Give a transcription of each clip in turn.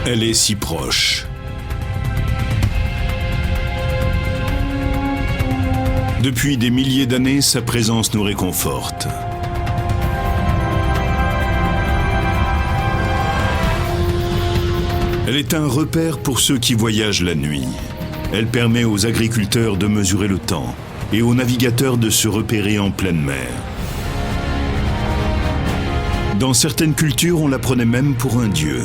Elle est si proche. Depuis des milliers d'années, sa présence nous réconforte. Elle est un repère pour ceux qui voyagent la nuit. Elle permet aux agriculteurs de mesurer le temps et aux navigateurs de se repérer en pleine mer. Dans certaines cultures, on la prenait même pour un dieu.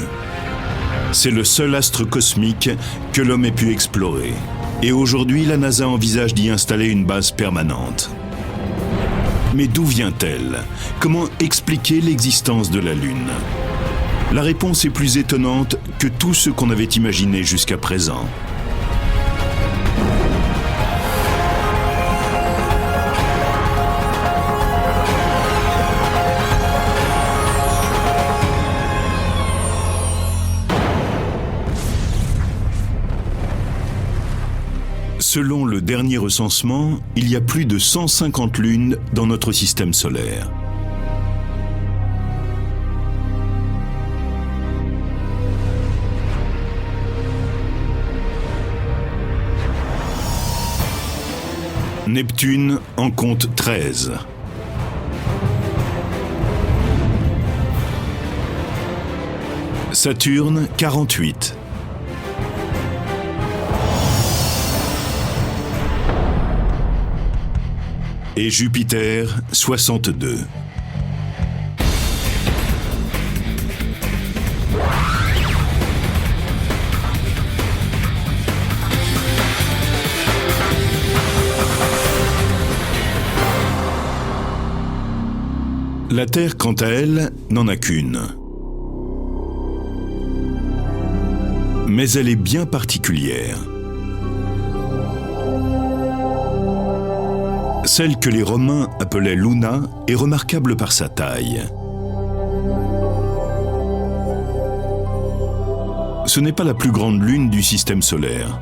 C'est le seul astre cosmique que l'homme ait pu explorer. Et aujourd'hui, la NASA envisage d'y installer une base permanente. Mais d'où vient-elle? Comment expliquer l'existence de la Lune? La réponse est plus étonnante que tout ce qu'on avait imaginé jusqu'à présent. Selon le dernier recensement, il y a plus de 150 lunes dans notre système solaire. Neptune en compte 13. Saturne, 48. Et Jupiter, 62. La Terre, quant à elle, n'en a qu'une. Mais elle est bien particulière. Celle que les Romains appelaient Luna est remarquable par sa taille. Ce n'est pas la plus grande lune du système solaire.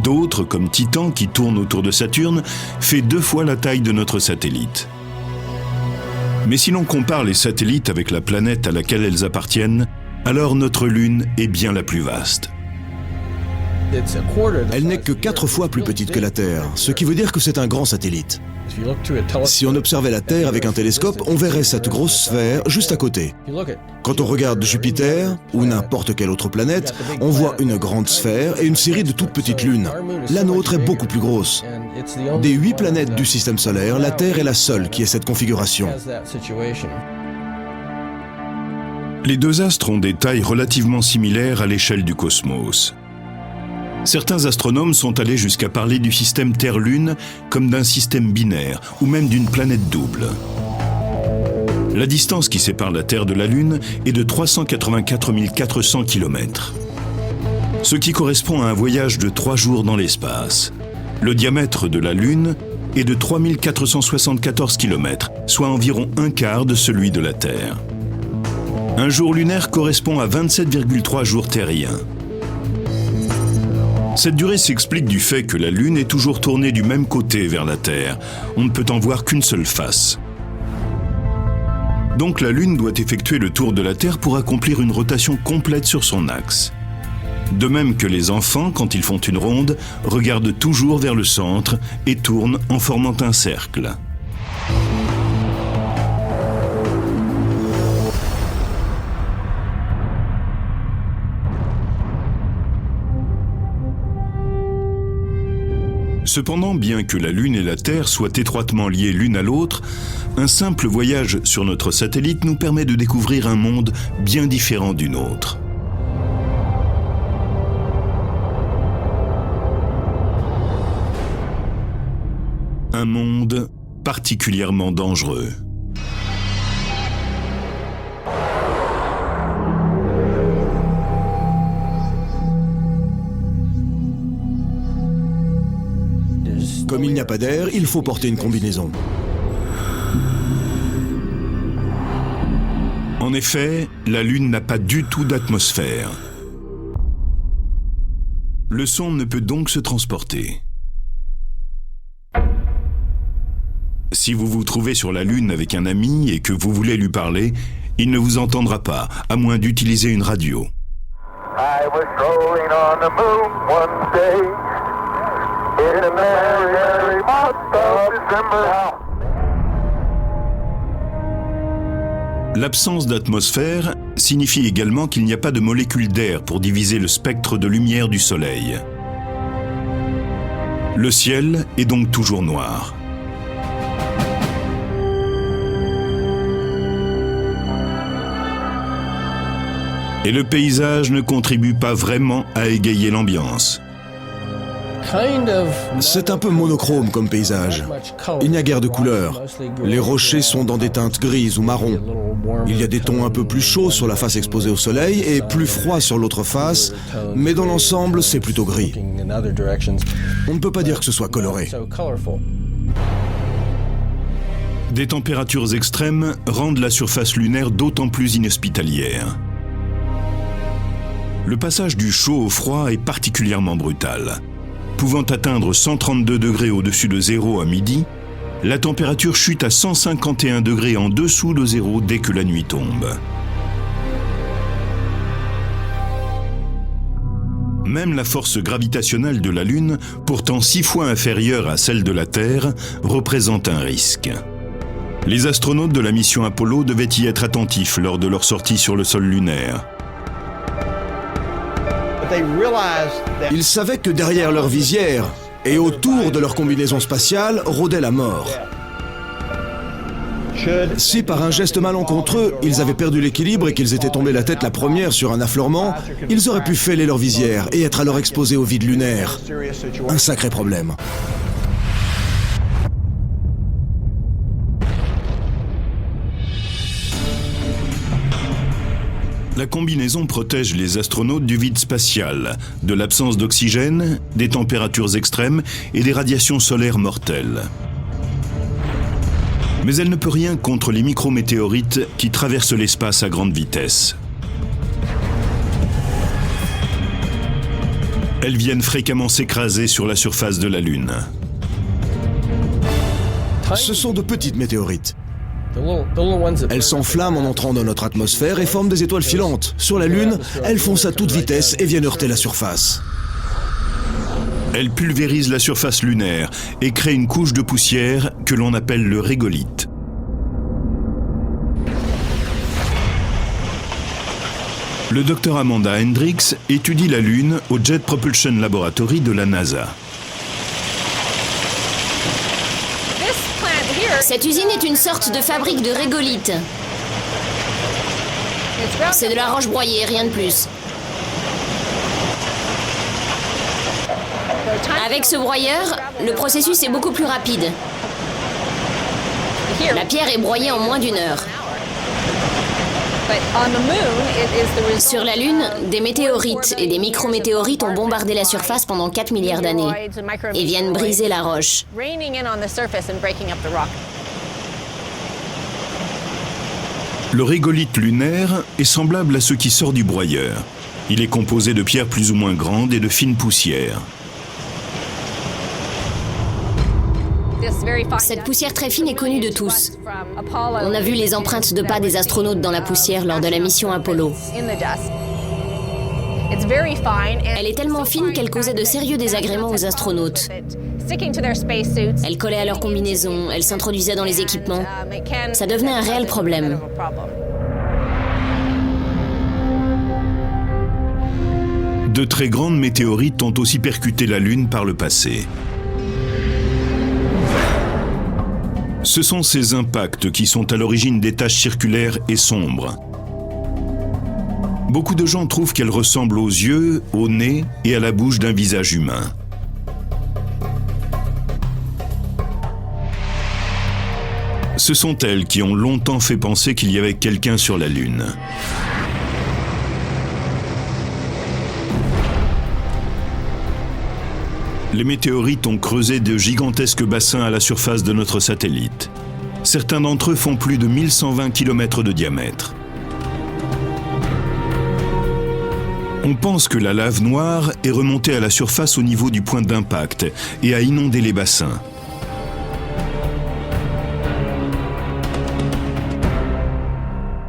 D'autres, comme Titan, qui tourne autour de Saturne, fait 2 fois la taille de notre satellite. Mais si l'on compare les satellites avec la planète à laquelle elles appartiennent, alors notre Lune est bien la plus vaste. Elle n'est que 4 fois plus petite que la Terre, ce qui veut dire que c'est un grand satellite. Si on observait la Terre avec un télescope, on verrait cette grosse sphère juste à côté. Quand on regarde Jupiter, ou n'importe quelle autre planète, on voit une grande sphère et une série de toutes petites lunes. La nôtre est beaucoup plus grosse. Des 8 planètes du système solaire, la Terre est la seule qui ait cette configuration. Les 2 astres ont des tailles relativement similaires à l'échelle du cosmos. Certains astronomes sont allés jusqu'à parler du système Terre-Lune comme d'un système binaire ou même d'une planète double. La distance qui sépare la Terre de la Lune est de 384 400 km, ce qui correspond à un voyage de 3 jours dans l'espace. Le diamètre de la Lune est de 3474 km, soit environ un quart de celui de la Terre. Un jour lunaire correspond à 27,3 jours terriens. Cette durée s'explique du fait que la Lune est toujours tournée du même côté vers la Terre. On ne peut en voir qu'une seule face. Donc la Lune doit effectuer le tour de la Terre pour accomplir une rotation complète sur son axe. De même que les enfants, quand ils font une ronde, regardent toujours vers le centre et tournent en formant un cercle. Cependant, bien que la Lune et la Terre soient étroitement liées l'une à l'autre, un simple voyage sur notre satellite nous permet de découvrir un monde bien différent du nôtre. Un monde particulièrement dangereux. Comme il n'y a pas d'air, il faut porter une combinaison. En effet, la Lune n'a pas du tout d'atmosphère. Le son ne peut donc se transporter. Si vous vous trouvez sur la Lune avec un ami et que vous voulez lui parler, il ne vous entendra pas, à moins d'utiliser une radio. 5, I was strolling on the moon one day in the merry month of December. L'absence d'atmosphère signifie également qu'il n'y a pas de molécules d'air pour diviser le spectre de lumière du Soleil. Le ciel est donc toujours noir. Et le paysage ne contribue pas vraiment à égayer l'ambiance. C'est un peu monochrome comme paysage. Il n'y a guère de couleurs. Les rochers sont dans des teintes grises ou marron. Il y a des tons un peu plus chauds sur la face exposée au soleil et plus froids sur l'autre face, mais dans l'ensemble, c'est plutôt gris. On ne peut pas dire que ce soit coloré. Des températures extrêmes rendent la surface lunaire d'autant plus inhospitalière. Le passage du chaud au froid est particulièrement brutal. Pouvant atteindre 132 degrés au-dessus de zéro à midi, la température chute à 151 degrés en dessous de zéro dès que la nuit tombe. Même la force gravitationnelle de la Lune, pourtant 6 fois inférieure à celle de la Terre, représente un risque. Les astronautes de la mission Apollo devaient y être attentifs lors de leur sortie sur le sol lunaire. Ils savaient que derrière leur visière et autour de leur combinaison spatiale rôdait la mort. Si par un geste malencontreux, ils avaient perdu l'équilibre et qu'ils étaient tombés la tête la première sur un affleurement, ils auraient pu fêler leur visière et être alors exposés au vide lunaire. Un sacré problème. La combinaison protège les astronautes du vide spatial, de l'absence d'oxygène, des températures extrêmes et des radiations solaires mortelles. Mais elle ne peut rien contre les micrométéorites qui traversent l'espace à grande vitesse. Elles viennent fréquemment s'écraser sur la surface de la Lune. Ce sont de petites météorites. Elles s'enflamment en entrant dans notre atmosphère et forment des étoiles filantes. Sur la Lune, elles foncent à toute vitesse et viennent heurter la surface. Elles pulvérisent la surface lunaire et créent une couche de poussière que l'on appelle le régolithe. Le docteur Amanda Hendricks étudie la Lune au Jet Propulsion Laboratory de la NASA. Cette usine est une sorte de fabrique de régolithe. C'est de la roche broyée, rien de plus. Avec ce broyeur, le processus est beaucoup plus rapide. La pierre est broyée en moins d'1 heure. Sur la Lune, des météorites et des micrométéorites ont bombardé la surface pendant 4 milliards d'années et viennent briser la roche. Le régolithe lunaire est semblable à ce qui sort du broyeur. Il est composé de pierres plus ou moins grandes et de fines poussières. Cette poussière très fine est connue de tous. On a vu les empreintes de pas des astronautes dans la poussière lors de la mission Apollo. Elle est tellement fine qu'elle causait de sérieux désagréments aux astronautes. Elle collait à leur combinaison, elle s'introduisait dans les équipements. Ça devenait un réel problème. De très grandes météorites ont aussi percuté la Lune par le passé. Ce sont ces impacts qui sont à l'origine des taches circulaires et sombres. Beaucoup de gens trouvent qu'elles ressemblent aux yeux, au nez et à la bouche d'un visage humain. Ce sont elles qui ont longtemps fait penser qu'il y avait quelqu'un sur la Lune. Les météorites ont creusé de gigantesques bassins à la surface de notre satellite. Certains d'entre eux font plus de 1120 km de diamètre. On pense que la lave noire est remontée à la surface au niveau du point d'impact et a inondé les bassins.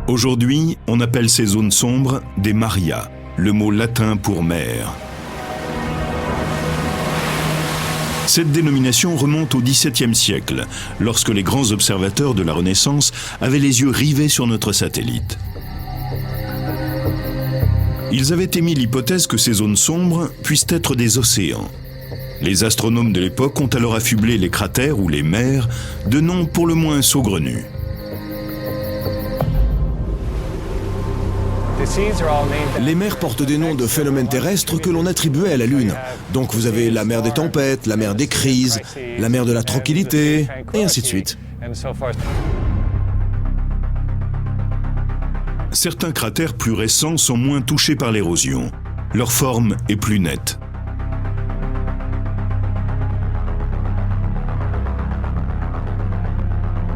Aujourd'hui, on appelle ces zones sombres des marias. le mot latin pour mer. Cette dénomination remonte au XVIIe siècle, lorsque les grands observateurs de la Renaissance avaient les yeux rivés sur notre satellite. Ils avaient émis l'hypothèse que ces zones sombres puissent être des océans. Les astronomes de l'époque ont alors affublé les cratères ou les mers de noms pour le moins saugrenus. Les mers portent des noms de phénomènes terrestres que l'on attribuait à la Lune. Donc vous avez la mer des tempêtes, la mer des crises, la mer de la tranquillité, et ainsi de suite. Certains cratères plus récents sont moins touchés par l'érosion. Leur forme est plus nette.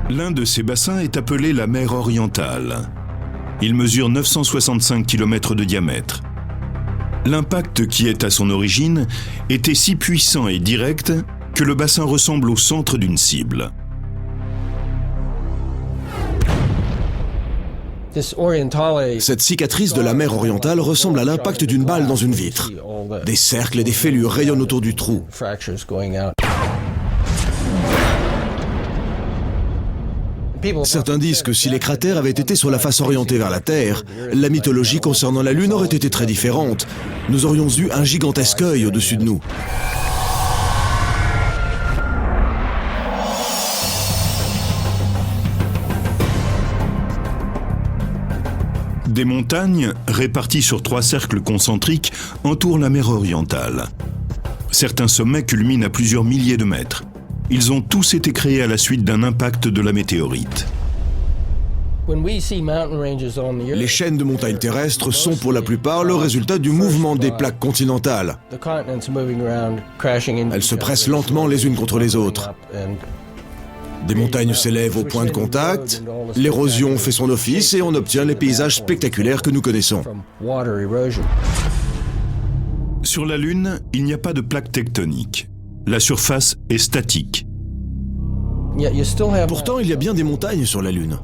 L'un de ces bassins est appelé la mer orientale. Il mesure 965 km de diamètre. L'impact qui est à son origine était si puissant et direct que le bassin ressemble au centre d'une cible. Cette cicatrice de la mer orientale ressemble à l'impact d'une balle dans une vitre. Des cercles et des fêlures rayonnent autour du trou. Certains disent que si les cratères avaient été sur la face orientée vers la Terre, la mythologie concernant la Lune aurait été très différente. Nous aurions eu un gigantesque œil au-dessus de nous. Des montagnes, réparties sur 3 cercles concentriques, entourent la mer orientale. Certains sommets culminent à plusieurs milliers de mètres. Ils ont tous été créés à la suite d'un impact de la météorite. Les chaînes de montagnes terrestres sont pour la plupart le résultat du mouvement des plaques continentales. Elles se pressent lentement les unes contre les autres. Des montagnes s'élèvent au point de contact, l'érosion fait son office et on obtient les paysages spectaculaires que nous connaissons. Sur la Lune, il n'y a pas de plaque tectonique. La surface est statique. Pourtant, il y a bien des montagnes sur la Lune.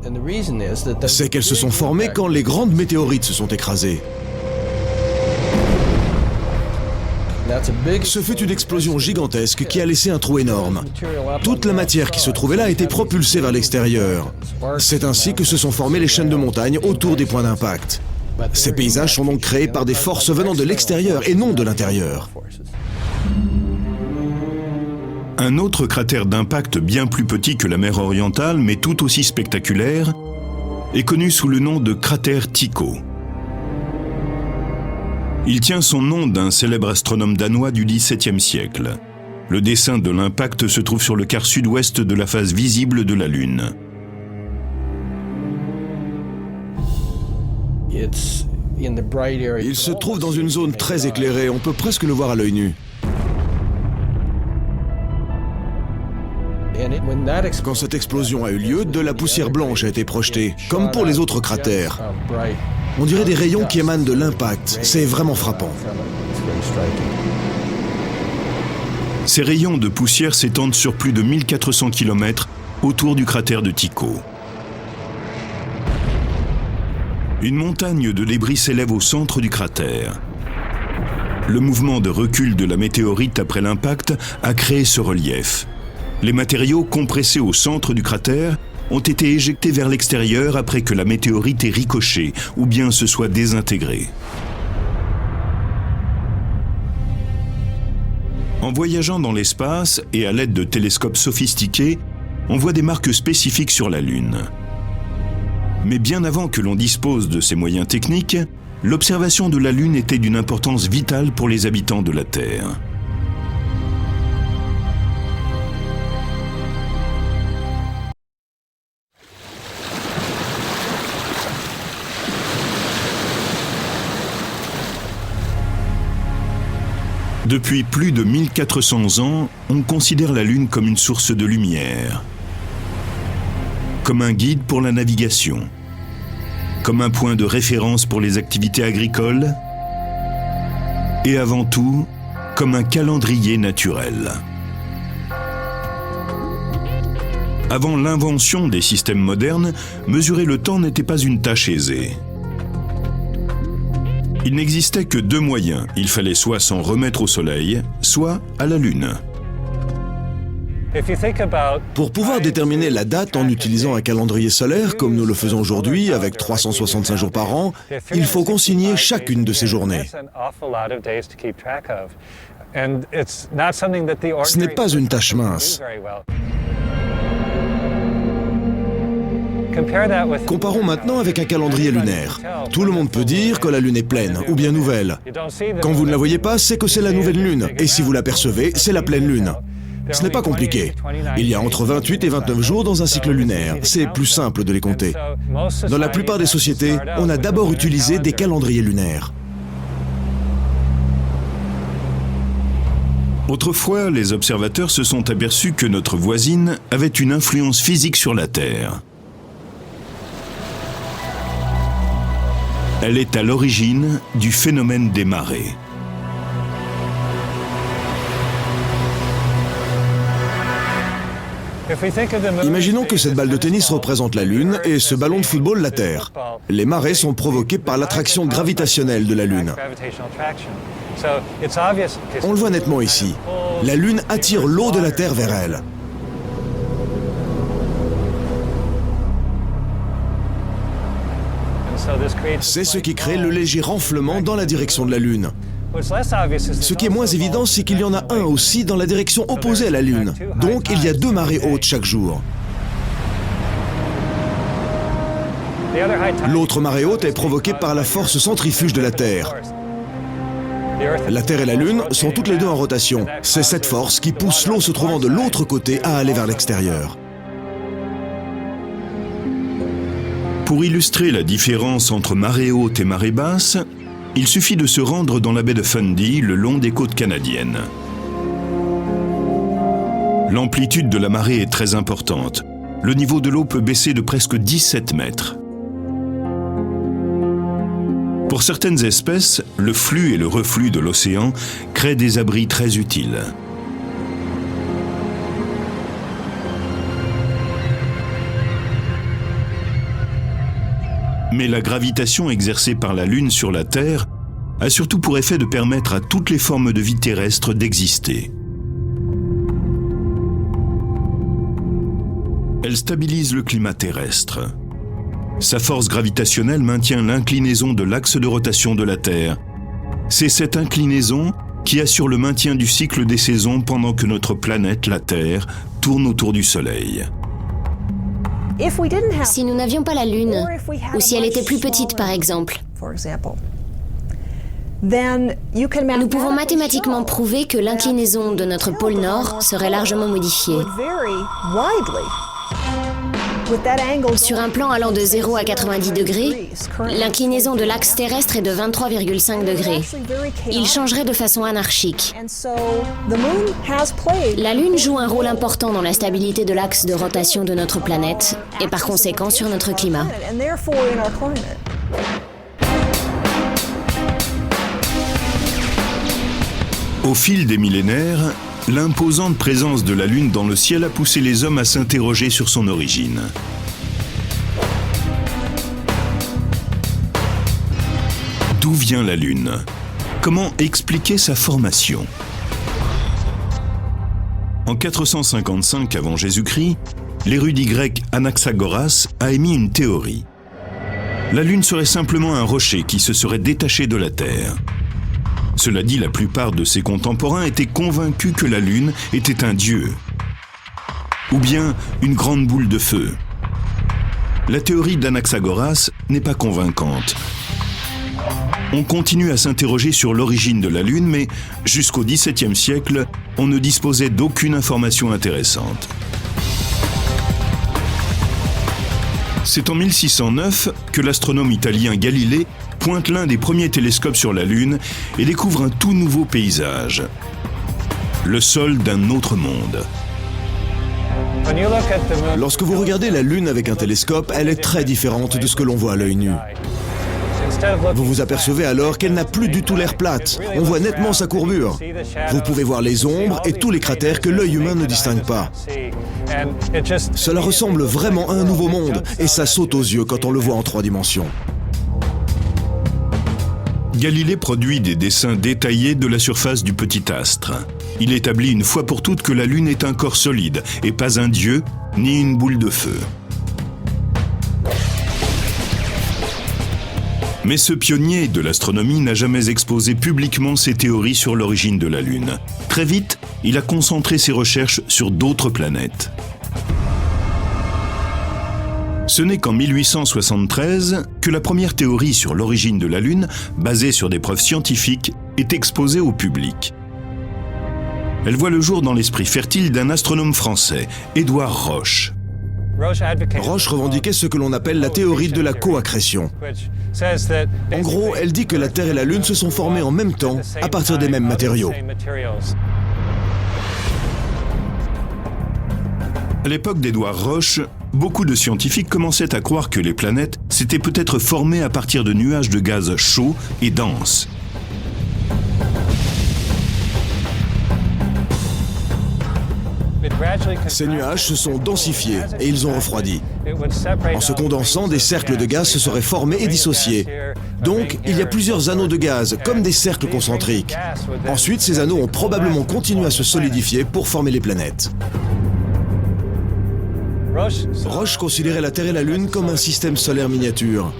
C'est qu'elles se sont formées quand les grandes météorites se sont écrasées. Ce fut une explosion gigantesque qui a laissé un trou énorme. Toute la matière qui se trouvait là a été propulsée vers l'extérieur. C'est ainsi que se sont formées les chaînes de montagnes autour des points d'impact. Ces paysages sont donc créés par des forces venant de l'extérieur et non de l'intérieur. Un autre cratère d'impact bien plus petit que la mer orientale, mais tout aussi spectaculaire, est connu sous le nom de cratère Tycho. Il tient son nom d'un célèbre astronome danois du XVIIe siècle. Le dessin de l'impact se trouve sur le quart sud-ouest de la face visible de la Lune. Il se trouve dans une zone très éclairée, on peut presque le voir à l'œil nu. Quand cette explosion a eu lieu, de la poussière blanche a été projetée, comme pour les autres cratères. On dirait des rayons qui émanent de l'impact. C'est vraiment frappant. Ces rayons de poussière s'étendent sur plus de 1400 km autour du cratère de Tycho. Une montagne de débris s'élève au centre du cratère. Le mouvement de recul de la météorite après l'impact a créé ce relief. Les matériaux compressés au centre du cratère ont été éjectés vers l'extérieur après que la météorite ait ricoché ou bien se soit désintégrée. En voyageant dans l'espace et à l'aide de télescopes sophistiqués, on voit des marques spécifiques sur la Lune. Mais bien avant que l'on dispose de ces moyens techniques, l'observation de la Lune était d'une importance vitale pour les habitants de la Terre. Depuis plus de 1400 ans, on considère la Lune comme une source de lumière, comme un guide pour la navigation, comme un point de référence pour les activités agricoles et avant tout, comme un calendrier naturel. Avant l'invention des systèmes modernes, mesurer le temps n'était pas une tâche aisée. Il n'existait que deux moyens. Il fallait soit s'en remettre au Soleil, soit à la Lune. Pour pouvoir déterminer la date en utilisant un calendrier solaire, comme nous le faisons aujourd'hui avec 365 jours par an, il faut consigner chacune de ces journées. Ce n'est pas une tâche mince. Comparons maintenant avec un calendrier lunaire. Tout le monde peut dire que la Lune est pleine ou bien nouvelle. Quand vous ne la voyez pas, c'est que c'est la nouvelle Lune. Et si vous l'apercevez, c'est la pleine Lune. Ce n'est pas compliqué. Il y a entre 28 et 29 jours dans un cycle lunaire. C'est plus simple de les compter. Dans la plupart des sociétés, on a d'abord utilisé des calendriers lunaires. Autrefois, les observateurs se sont aperçus que notre voisine avait une influence physique sur la Terre. Elle est à l'origine du phénomène des marées. Imaginons que cette balle de tennis représente la Lune et ce ballon de football la Terre. Les marées sont provoquées par l'attraction gravitationnelle de la Lune. On le voit nettement ici. La Lune attire l'eau de la Terre vers elle. C'est ce qui crée le léger renflement dans la direction de la Lune. Ce qui est moins évident, c'est qu'il y en a un aussi dans la direction opposée à la Lune. Donc, il y a deux marées hautes chaque jour. L'autre marée haute est provoquée par la force centrifuge de la Terre. La Terre et la Lune sont toutes les deux en rotation. C'est cette force qui pousse l'eau se trouvant de l'autre côté à aller vers l'extérieur. Pour illustrer la différence entre marée haute et marée basse, il suffit de se rendre dans la baie de Fundy, le long des côtes canadiennes. L'amplitude de la marée est très importante. Le niveau de l'eau peut baisser de presque 17 mètres. Pour certaines espèces, le flux et le reflux de l'océan créent des abris très utiles. Mais la gravitation exercée par la Lune sur la Terre a surtout pour effet de permettre à toutes les formes de vie terrestre d'exister. Elle stabilise le climat terrestre. Sa force gravitationnelle maintient l'inclinaison de l'axe de rotation de la Terre. C'est cette inclinaison qui assure le maintien du cycle des saisons pendant que notre planète, la Terre, tourne autour du Soleil. Si nous n'avions pas la Lune, ou si elle était plus petite par exemple, nous pouvons mathématiquement prouver que l'inclinaison de notre pôle Nord serait largement modifiée. Sur un plan allant de 0 à 90 degrés, l'inclinaison de l'axe terrestre est de 23,5 degrés. Il changerait de façon anarchique. La Lune joue un rôle important dans la stabilité de l'axe de rotation de notre planète et par conséquent sur notre climat. Au fil des millénaires, l'imposante présence de la Lune dans le ciel a poussé les hommes à s'interroger sur son origine. D'où vient la Lune? Comment expliquer sa formation? En 455 avant Jésus-Christ, l'érudit grec Anaxagoras a émis une théorie. La Lune serait simplement un rocher qui se serait détaché de la Terre. Cela dit, la plupart de ses contemporains étaient convaincus que la Lune était un dieu, ou bien une grande boule de feu. La théorie d'Anaxagoras n'est pas convaincante. On continue à s'interroger sur l'origine de la Lune, mais jusqu'au XVIIe siècle, on ne disposait d'aucune information intéressante. C'est en 1609 que l'astronome italien Galilée pointe l'un des premiers télescopes sur la Lune et découvre un tout nouveau paysage. Le sol d'un autre monde. Lorsque vous regardez la Lune avec un télescope, elle est très différente de ce que l'on voit à l'œil nu. Vous vous apercevez alors qu'elle n'a plus du tout l'air plate. On voit nettement sa courbure. Vous pouvez voir les ombres et tous les cratères que l'œil humain ne distingue pas. Cela ressemble vraiment à un nouveau monde et ça saute aux yeux quand on le voit en 3 dimensions. Galilée produit des dessins détaillés de la surface du petit astre. Il établit une fois pour toutes que la Lune est un corps solide et pas un dieu ni une boule de feu. Mais ce pionnier de l'astronomie n'a jamais exposé publiquement ses théories sur l'origine de la Lune. Très vite, il a concentré ses recherches sur d'autres planètes. Ce n'est qu'en 1873 que la première théorie sur l'origine de la Lune, basée sur des preuves scientifiques, est exposée au public. Elle voit le jour dans l'esprit fertile d'un astronome français, Édouard Roche. Roche revendiquait ce que l'on appelle la théorie de la coaccrétion. En gros, elle dit que la Terre et la Lune se sont formées en même temps, à partir des mêmes matériaux. À l'époque d'Édouard Roche, beaucoup de scientifiques commençaient à croire que les planètes s'étaient peut-être formées à partir de nuages de gaz chauds et denses. Ces nuages se sont densifiés et ils ont refroidi. En se condensant, des cercles de gaz se seraient formés et dissociés. Donc, il y a plusieurs anneaux de gaz, comme des cercles concentriques. Ensuite, ces anneaux ont probablement continué à se solidifier pour former les planètes. Roche considérait la Terre et la Lune comme un système solaire miniature.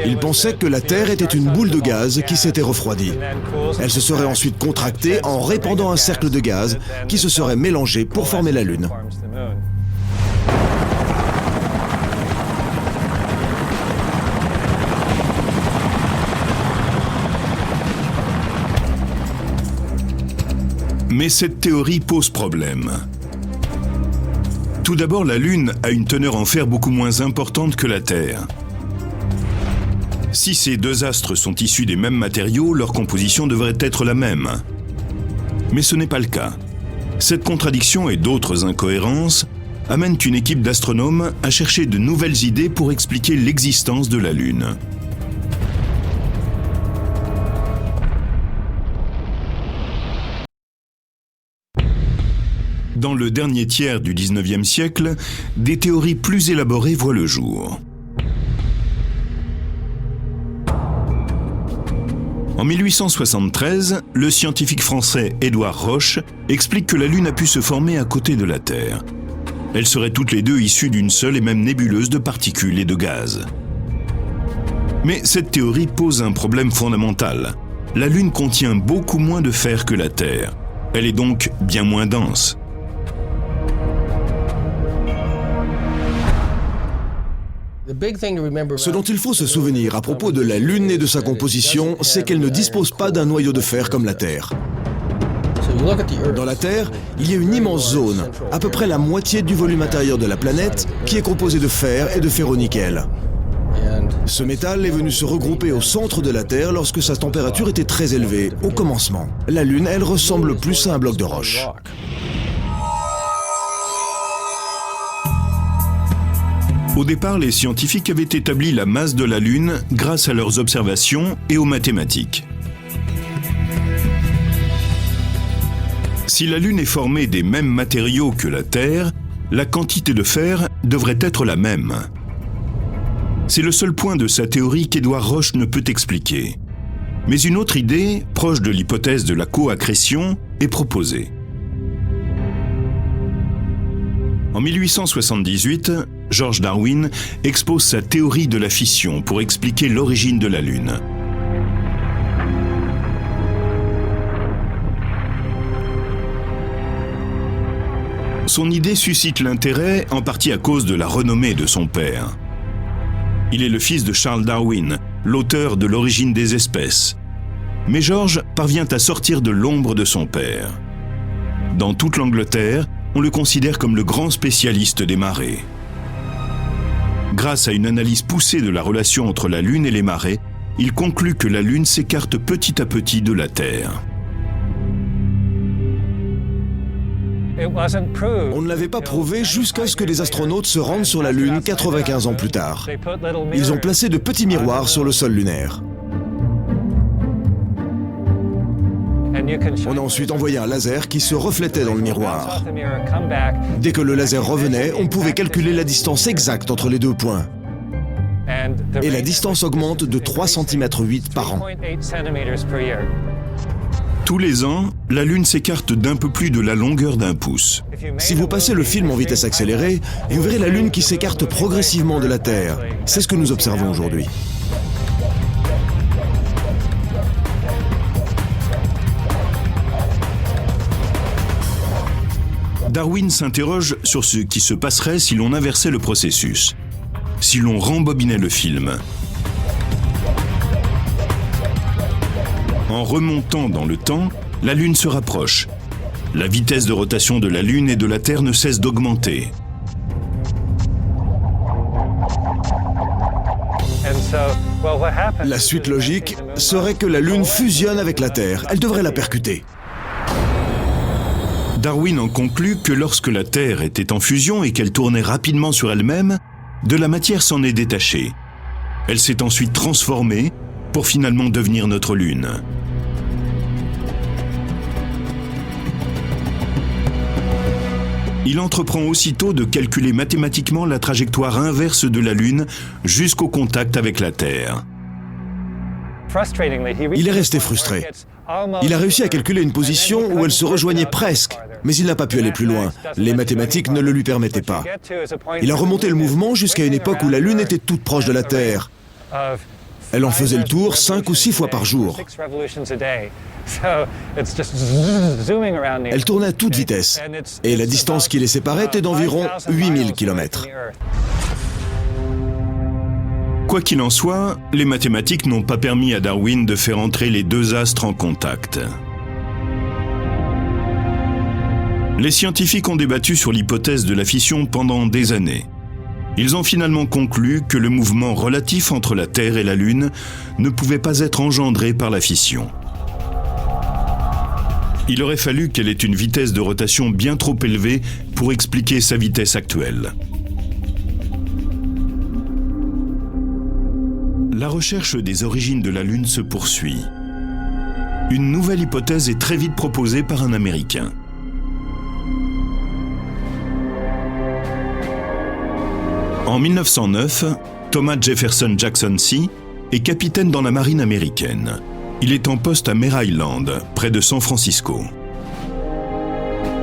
Il pensait que la Terre était une boule de gaz qui s'était refroidie. Elle se serait ensuite contractée en répandant un cercle de gaz qui se serait mélangé pour former la Lune. Mais cette théorie pose problème. Tout d'abord, la Lune a une teneur en fer beaucoup moins importante que la Terre. Si ces deux astres sont issus des mêmes matériaux, leur composition devrait être la même. Mais ce n'est pas le cas. Cette contradiction et d'autres incohérences amènent une équipe d'astronomes à chercher de nouvelles idées pour expliquer l'existence de la Lune. Dans le dernier tiers du XIXe siècle, des théories plus élaborées voient le jour. En 1873, le scientifique français Édouard Roche explique que la Lune a pu se former à côté de la Terre. Elles seraient toutes les deux issues d'une seule et même nébuleuse de particules et de gaz. Mais cette théorie pose un problème fondamental. La Lune contient beaucoup moins de fer que la Terre. Elle est donc bien moins dense. Ce dont il faut se souvenir à propos de la Lune et de sa composition, c'est qu'elle ne dispose pas d'un noyau de fer comme la Terre. Dans la Terre, il y a une immense zone, à peu près la moitié du volume intérieur de la planète, qui est composée de fer et de ferro-nickel. Ce métal est venu se regrouper au centre de la Terre lorsque sa température était très élevée, au commencement. La Lune, elle, ressemble plus à un bloc de roche. Au départ, les scientifiques avaient établi la masse de la Lune grâce à leurs observations et aux mathématiques. Si la Lune est formée des mêmes matériaux que la Terre, la quantité de fer devrait être la même. C'est le seul point de sa théorie qu'Édouard Roche ne peut expliquer. Mais une autre idée, proche de l'hypothèse de la coaccrétion, est proposée. En 1878, George Darwin expose sa théorie de la fission pour expliquer l'origine de la Lune. Son idée suscite l'intérêt en partie à cause de la renommée de son père. Il est le fils de Charles Darwin, l'auteur de l'origine des espèces. Mais George parvient à sortir de l'ombre de son père. Dans toute l'Angleterre, on le considère comme le grand spécialiste des marées. Grâce à une analyse poussée de la relation entre la Lune et les marées, il conclut que la Lune s'écarte petit à petit de la Terre. On ne l'avait pas prouvé jusqu'à ce que les astronautes se rendent sur la Lune 95 ans plus tard. Ils ont placé de petits miroirs sur le sol lunaire. On a ensuite envoyé un laser qui se reflétait dans le miroir. Dès que le laser revenait, on pouvait calculer la distance exacte entre les deux points. et la distance augmente de 3,8 cm par an. Tous les ans, la Lune s'écarte d'un peu plus de la longueur d'un pouce. Si vous passez le film en vitesse accélérée, vous verrez la Lune qui s'écarte progressivement de la Terre. C'est ce que nous observons aujourd'hui. Darwin s'interroge sur ce qui se passerait si l'on inversait le processus, si l'on rembobinait le film. En remontant dans le temps, la Lune se rapproche. La vitesse de rotation de la Lune et de la Terre ne cesse d'augmenter. La suite logique serait que la Lune fusionne avec la Terre. Elle devrait la percuter. Darwin en conclut que lorsque la Terre était en fusion et qu'elle tournait rapidement sur elle-même, de la matière s'en est détachée. Elle s'est ensuite transformée pour finalement devenir notre Lune. Il entreprend aussitôt de calculer mathématiquement la trajectoire inverse de la Lune jusqu'au contact avec la Terre. Il est resté frustré. Il a réussi à calculer une position où elle se rejoignait presque, mais il n'a pas pu aller plus loin. Les mathématiques ne le lui permettaient pas. Il a remonté le mouvement jusqu'à une époque où la Lune était toute proche de la Terre. Elle en faisait le tour 5 ou 6 fois par jour. Elle tournait à toute vitesse, et la distance qui les séparait était d'environ 8000 km. Quoi qu'il en soit, les mathématiques n'ont pas permis à Darwin de faire entrer les deux astres en contact. Les scientifiques ont débattu sur l'hypothèse de la fission pendant des années. Ils ont finalement conclu que le mouvement relatif entre la Terre et la Lune ne pouvait pas être engendré par la fission. Il aurait fallu qu'elle ait une vitesse de rotation bien trop élevée pour expliquer sa vitesse actuelle. La recherche des origines de la Lune se poursuit. Une nouvelle hypothèse est très vite proposée par un Américain. En 1909, Thomas Jefferson Jackson C. est capitaine dans la marine américaine. Il est en poste à Mare Island, près de San Francisco.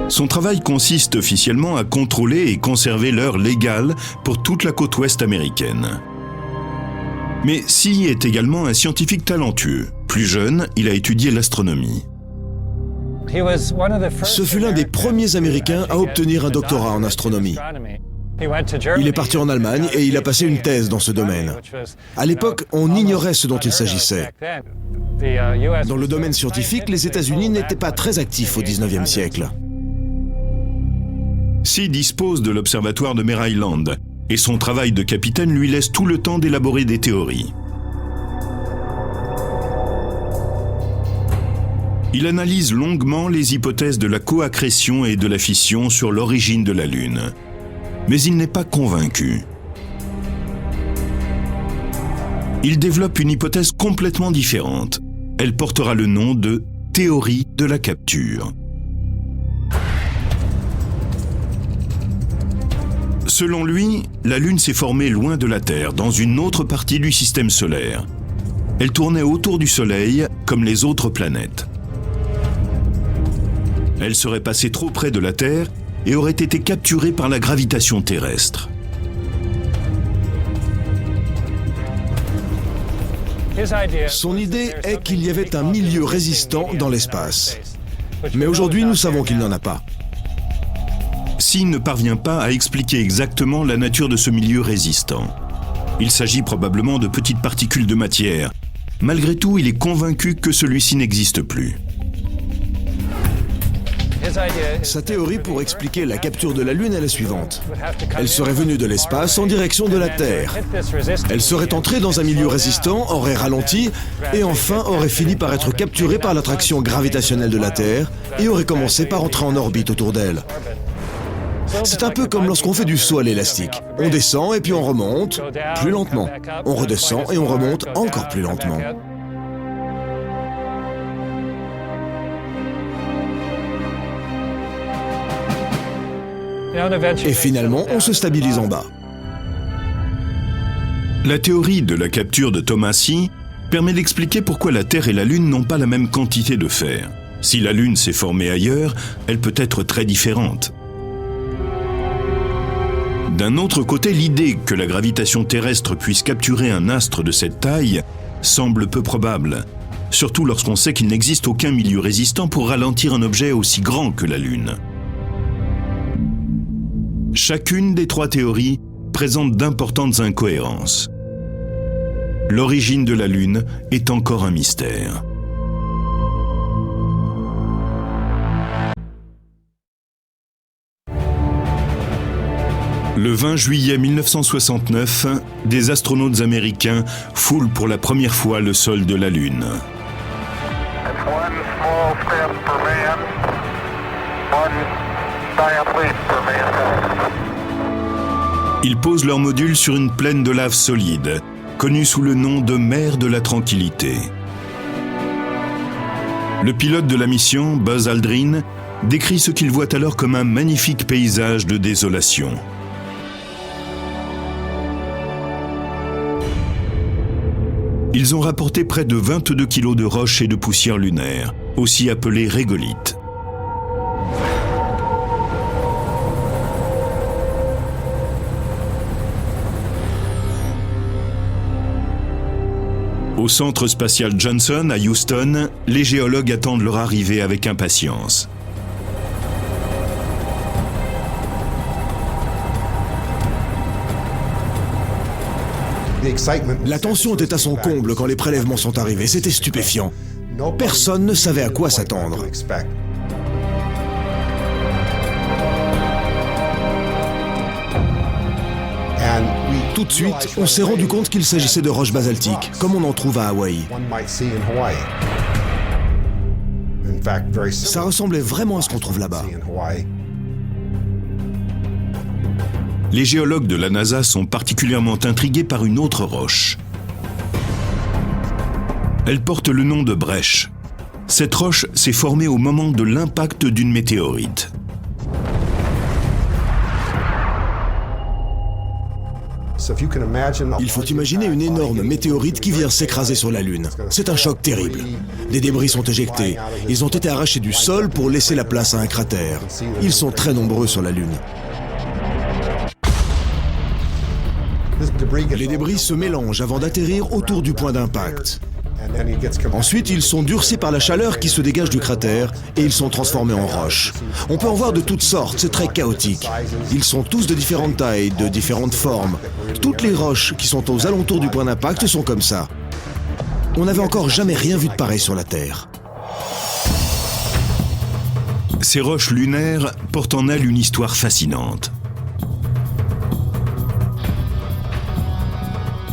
Son travail consiste officiellement à contrôler et conserver l'heure légale pour toute la côte ouest américaine. Mais C. est également un scientifique talentueux. Plus jeune, il a étudié l'astronomie. Ce fut l'un des premiers Américains à obtenir un doctorat en astronomie. Il est parti en Allemagne et il a passé une thèse dans ce domaine. À l'époque, on ignorait ce dont il s'agissait. Dans le domaine scientifique, les États-Unis n'étaient pas très actifs au XIXe siècle. C. dispose de l'observatoire de Mare Island et son travail de capitaine lui laisse tout le temps d'élaborer des théories. Il analyse longuement les hypothèses de la coaccrétion et de la fission sur l'origine de la Lune. Mais il n'est pas convaincu. Il développe une hypothèse complètement différente. Elle portera le nom de théorie de la capture. Selon lui, la Lune s'est formée loin de la Terre, dans une autre partie du système solaire. Elle tournait autour du Soleil comme les autres planètes. Elle serait passée trop près de la Terre et aurait été capturée par la gravitation terrestre. Son idée est qu'il y avait un milieu résistant dans l'espace. Mais aujourd'hui, nous savons qu'il n'en a pas. C. ne parvient pas à expliquer exactement la nature de ce milieu résistant. Il s'agit probablement de petites particules de matière. Malgré tout, il est convaincu que celui-ci n'existe plus. Sa théorie pour expliquer la capture de la Lune est la suivante. Elle serait venue de l'espace en direction de la Terre. Elle serait entrée dans un milieu résistant, aurait ralenti, et enfin aurait fini par être capturée par l'attraction gravitationnelle de la Terre et aurait commencé par entrer en orbite autour d'elle. C'est un peu comme lorsqu'on fait du saut à l'élastique. On descend et puis on remonte, plus lentement. On redescend et on remonte encore plus lentement. Et finalement, on se stabilise en bas. La théorie de la capture de Tomassi permet d'expliquer pourquoi la Terre et la Lune n'ont pas la même quantité de fer. Si la Lune s'est formée ailleurs, elle peut être très différente. D'un autre côté, l'idée que la gravitation terrestre puisse capturer un astre de cette taille semble peu probable, surtout lorsqu'on sait qu'il n'existe aucun milieu résistant pour ralentir un objet aussi grand que la Lune. Chacune des trois théories présente d'importantes incohérences. L'origine de la Lune est encore un mystère. Le 20 juillet 1969, des astronautes américains foulent pour la première fois le sol de la Lune. Ils posent leur module sur une plaine de lave solide, connue sous le nom de mer de la Tranquillité. Le pilote de la mission, Buzz Aldrin, décrit ce qu'il voit alors comme un magnifique paysage de désolation. Ils ont rapporté près de 22 kilos de roches et de poussière lunaire, aussi appelées régolithes. Au centre spatial Johnson, à Houston, les géologues attendent leur arrivée avec impatience. La tension était à son comble quand les prélèvements sont arrivés. C'était stupéfiant. Personne ne savait à quoi s'attendre. Tout de suite, on s'est rendu compte qu'il s'agissait de roches basaltiques, comme on en trouve à Hawaï. Ça ressemblait vraiment à ce qu'on trouve là-bas. Les géologues de la NASA sont particulièrement intrigués par une autre roche. Elle porte le nom de brèche. Cette roche s'est formée au moment de l'impact d'une météorite. Il faut imaginer une énorme météorite qui vient s'écraser sur la Lune. C'est un choc terrible. Des débris sont éjectés. Ils ont été arrachés du sol pour laisser la place à un cratère. Ils sont très nombreux sur la Lune. Les débris se mélangent avant d'atterrir autour du point d'impact. Ensuite, ils sont durcis par la chaleur qui se dégage du cratère et ils sont transformés en roches. On peut en voir de toutes sortes, c'est très chaotique. Ils sont tous de différentes tailles, de différentes formes. Toutes les roches qui sont aux alentours du point d'impact sont comme ça. On n'avait encore jamais rien vu de pareil sur la Terre. Ces roches lunaires portent en elles une histoire fascinante.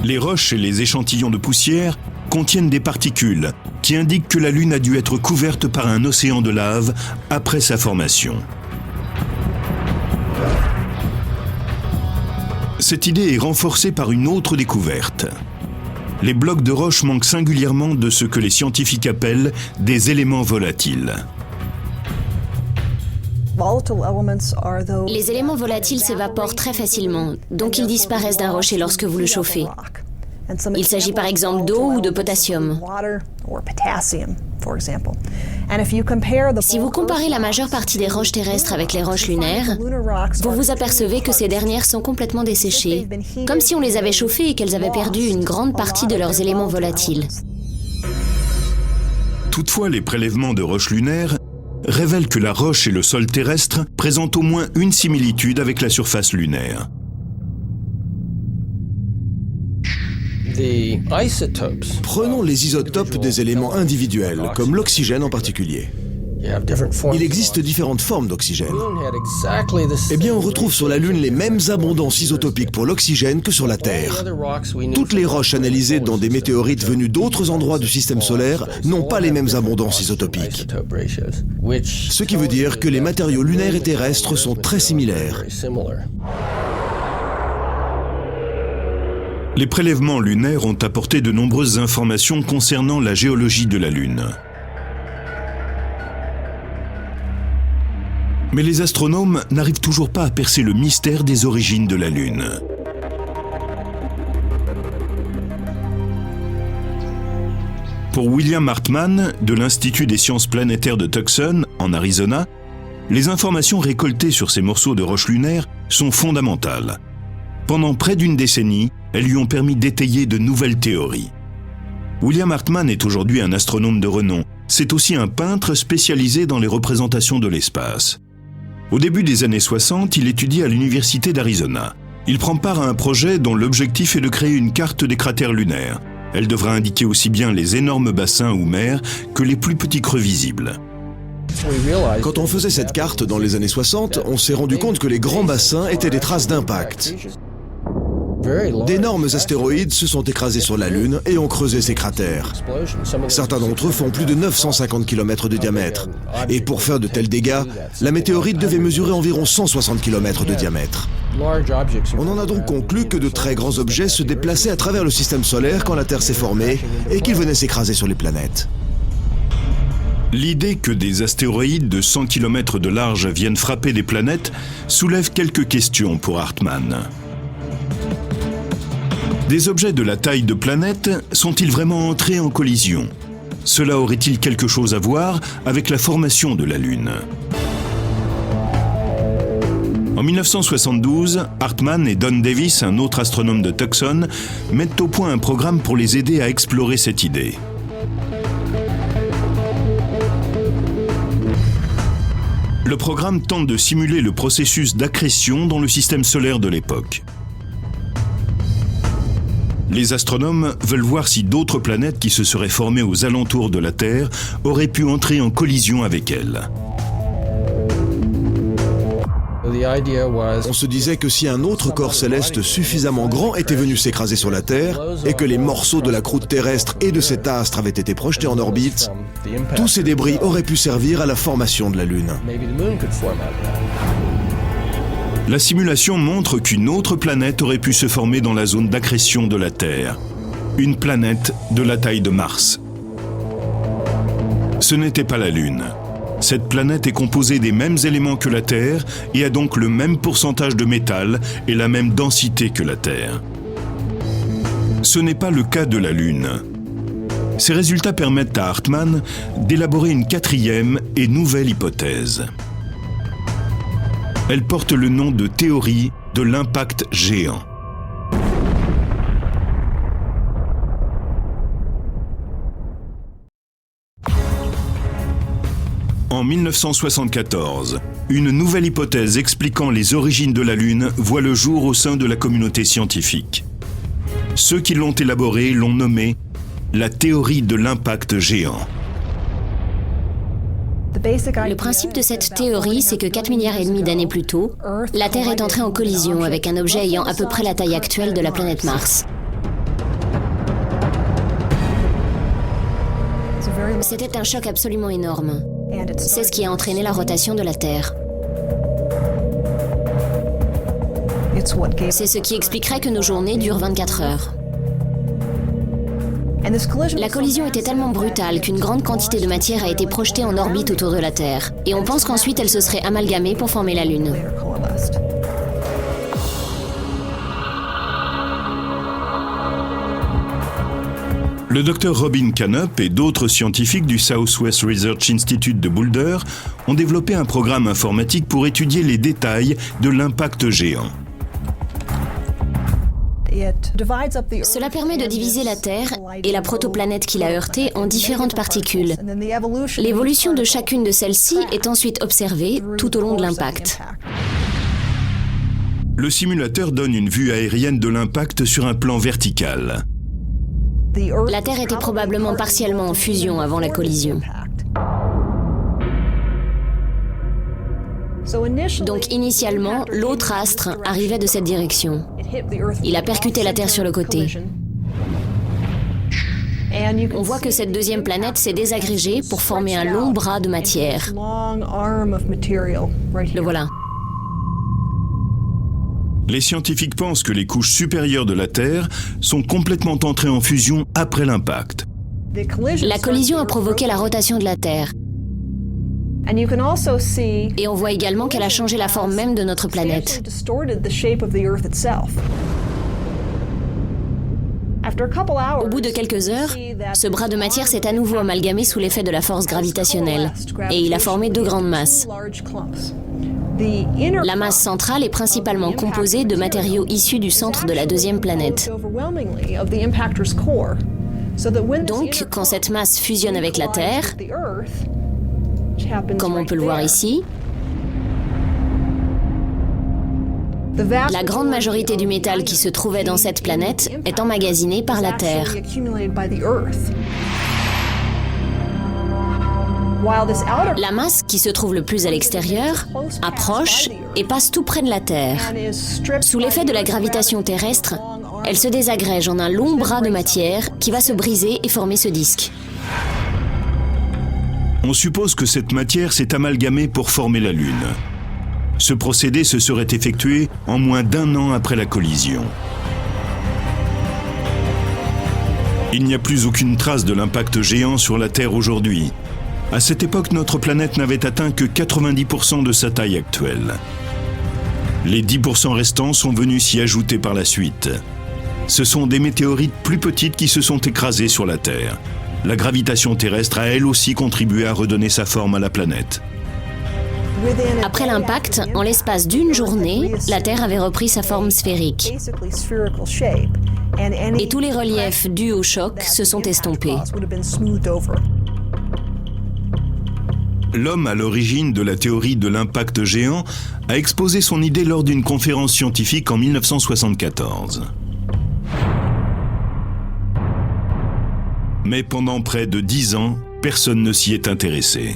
Les roches et les échantillons de poussière contiennent des particules qui indiquent que la Lune a dû être couverte par un océan de lave après sa formation. Cette idée est renforcée par une autre découverte. Les blocs de roches manquent singulièrement de ce que les scientifiques appellent des éléments volatiles. Les éléments volatiles s'évaporent très facilement, donc ils disparaissent d'un rocher lorsque vous le chauffez. Il s'agit par exemple d'eau ou de potassium. Si vous comparez la majeure partie des roches terrestres avec les roches lunaires, vous vous apercevez que ces dernières sont complètement desséchées, comme si on les avait chauffées et qu'elles avaient perdu une grande partie de leurs éléments volatiles. Toutefois, les prélèvements de roches lunaires révèlent que la roche et le sol terrestre présentent au moins une similitude avec la surface lunaire. Prenons les isotopes des éléments individuels, comme l'oxygène en particulier. Il existe différentes formes d'oxygène. Eh bien, on retrouve sur la Lune les mêmes abondances isotopiques pour l'oxygène que sur la Terre. Toutes les roches analysées dans des météorites venues d'autres endroits du système solaire n'ont pas les mêmes abondances isotopiques. Ce qui veut dire que les matériaux lunaires et terrestres sont très similaires. Les prélèvements lunaires ont apporté de nombreuses informations concernant la géologie de la Lune. Mais les astronomes n'arrivent toujours pas à percer le mystère des origines de la Lune. Pour William Hartmann, de l'Institut des sciences planétaires de Tucson, en Arizona, les informations récoltées sur ces morceaux de roches lunaires sont fondamentales. Pendant près d'une décennie, elles lui ont permis d'étayer de nouvelles théories. William Hartmann est aujourd'hui un astronome de renom. C'est aussi un peintre spécialisé dans les représentations de l'espace. Au début des années 60, il étudie à l'Université d'Arizona. Il prend part à un projet dont l'objectif est de créer une carte des cratères lunaires. Elle devra indiquer aussi bien les énormes bassins ou mers que les plus petits creux visibles. Quand on faisait cette carte dans les années 60, on s'est rendu compte que les grands bassins étaient des traces d'impact. D'énormes astéroïdes se sont écrasés sur la Lune et ont creusé ces cratères. Certains d'entre eux font plus de 950 km de diamètre. Et pour faire de tels dégâts, la météorite devait mesurer environ 160 km de diamètre. On en a donc conclu que de très grands objets se déplaçaient à travers le système solaire quand la Terre s'est formée et qu'ils venaient s'écraser sur les planètes. L'idée que des astéroïdes de 100 km de large viennent frapper des planètes soulève quelques questions pour Hartmann. Des objets de la taille de planètes sont-ils vraiment entrés en collision? Cela aurait-il quelque chose à voir avec la formation de la Lune? En 1972, Hartmann et Don Davis, un autre astronome de Tucson, mettent au point un programme pour les aider à explorer cette idée. Le programme tente de simuler le processus d'accrétion dans le système solaire de l'époque. Les astronomes veulent voir si d'autres planètes qui se seraient formées aux alentours de la Terre auraient pu entrer en collision avec elle. On se disait que si un autre corps céleste suffisamment grand était venu s'écraser sur la Terre et que les morceaux de la croûte terrestre et de cet astre avaient été projetés en orbite, tous ces débris auraient pu servir à la formation de la Lune. La simulation montre qu'une autre planète aurait pu se former dans la zone d'accrétion de la Terre. Une planète de la taille de Mars. Ce n'était pas la Lune. Cette planète est composée des mêmes éléments que la Terre et a donc le même pourcentage de métal et la même densité que la Terre. Ce n'est pas le cas de la Lune. Ces résultats permettent à Hartmann d'élaborer une quatrième et nouvelle hypothèse. Elle porte le nom de théorie de l'impact géant. En 1974, une nouvelle hypothèse expliquant les origines de la Lune voit le jour au sein de la communauté scientifique. Ceux qui l'ont élaborée l'ont nommée la théorie de l'impact géant. Le principe de cette théorie, c'est que 4,5 milliards d'années plus tôt, la Terre est entrée en collision avec un objet ayant à peu près la taille actuelle de la planète Mars. C'était un choc absolument énorme. C'est ce qui a entraîné la rotation de la Terre. C'est ce qui expliquerait que nos journées durent 24 heures. La collision était tellement brutale qu'une grande quantité de matière a été projetée en orbite autour de la Terre. Et on pense qu'ensuite elle se serait amalgamée pour former la Lune. Le docteur Robin Canup et d'autres scientifiques du Southwest Research Institute de Boulder ont développé un programme informatique pour étudier les détails de l'impact géant. Cela permet de diviser la Terre et la protoplanète qui l'a heurtée en différentes particules. L'évolution de chacune de celles-ci est ensuite observée tout au long de l'impact. Le simulateur donne une vue aérienne de l'impact sur un plan vertical. La Terre était probablement partiellement en fusion avant la collision. Donc initialement, l'autre astre arrivait de cette direction. Il a percuté la Terre sur le côté. On voit que cette deuxième planète s'est désagrégée pour former un long bras de matière. Le voilà. Les scientifiques pensent que les couches supérieures de la Terre sont complètement entrées en fusion après l'impact. La collision a provoqué la rotation de la Terre. Et on voit également qu'elle a changé la forme même de notre Au bout de quelques heures, ce bras de matière s'est à nouveau amalgamé sous l'effet de la force gravitationnelle et il a formé deux grandes masses. La masse centrale est principalement composée de matériaux issus du centre de la deuxième planète. Donc, quand cette masse fusionne avec la Terre, comme on peut le voir ici, la grande majorité du métal qui se trouvait dans cette planète est emmagasiné par la Terre. La masse qui se trouve le plus à l'extérieur approche et passe tout près de la Terre. Sous l'effet de la gravitation terrestre, elle se désagrège en un long bras de matière qui va se briser et former ce disque. On suppose que cette matière s'est amalgamée pour former la Lune. Ce procédé se serait effectué en moins d'1 an après la collision. Il n'y a plus aucune trace de l'impact géant sur la Terre aujourd'hui. À cette époque, notre planète n'avait atteint que 90% de sa taille actuelle. Les 10% restants sont venus s'y ajouter par la suite. Ce sont des météorites plus petites qui se sont écrasées sur la Terre. La gravitation terrestre a elle aussi contribué à redonner sa forme à la planète. Après l'impact, en l'espace d'une journée, la Terre avait repris sa forme sphérique. Et tous les reliefs dus au choc se sont estompés. L'homme à l'origine de la théorie de l'impact géant a exposé son idée lors d'une conférence scientifique en 1974. Mais pendant près de 10 ans, personne ne s'y est intéressé.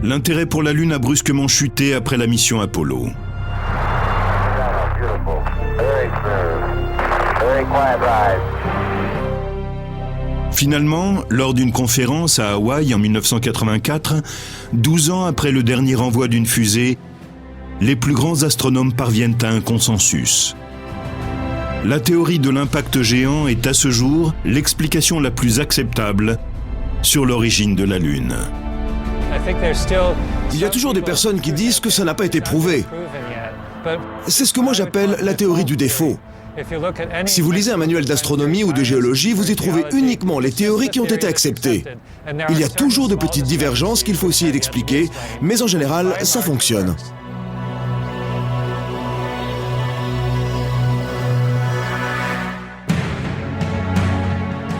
L'intérêt pour la Lune a brusquement chuté après la mission Apollo. Finalement, lors d'une conférence à Hawaï en 1984, 12 ans après le dernier envoi d'une fusée, les plus grands astronomes parviennent à un consensus. La théorie de l'impact géant est à ce jour l'explication la plus acceptable sur l'origine de la Lune. Il y a toujours des personnes qui disent que ça n'a pas été prouvé. C'est ce que moi j'appelle la théorie du défaut. Si vous lisez un manuel d'astronomie ou de géologie, vous y trouvez uniquement les théories qui ont été acceptées. Il y a toujours de petites divergences qu'il faut essayer d'expliquer, mais en général, ça fonctionne.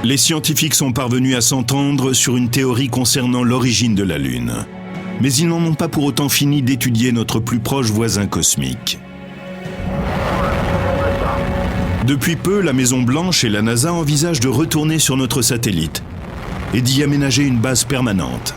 Les scientifiques sont parvenus à s'entendre sur une théorie concernant l'origine de la Lune. Mais ils n'en ont pas pour autant fini d'étudier notre plus proche voisin cosmique. Depuis peu, la Maison-Blanche et la NASA envisagent de retourner sur notre satellite et d'y aménager une base permanente.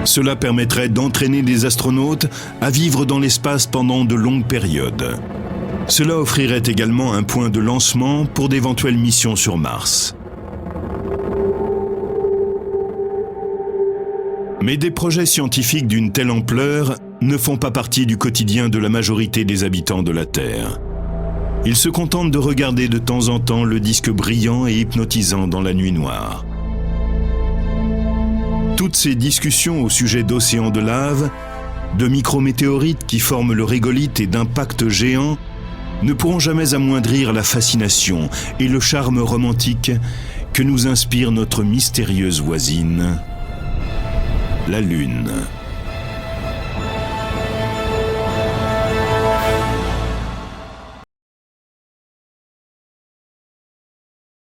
Cela permettrait d'entraîner des astronautes à vivre dans l'espace pendant de longues périodes. Cela offrirait également un point de lancement pour d'éventuelles missions sur Mars. Mais des projets scientifiques d'une telle ampleur ne font pas partie du quotidien de la majorité des habitants de la Terre. Ils se contentent de regarder de temps en temps le disque brillant et hypnotisant dans la nuit noire. Toutes ces discussions au sujet d'océans de lave, de micrométéorites qui forment le régolithe et d'impacts géants ne pourront jamais amoindrir la fascination et le charme romantique que nous inspire notre mystérieuse voisine, la Lune.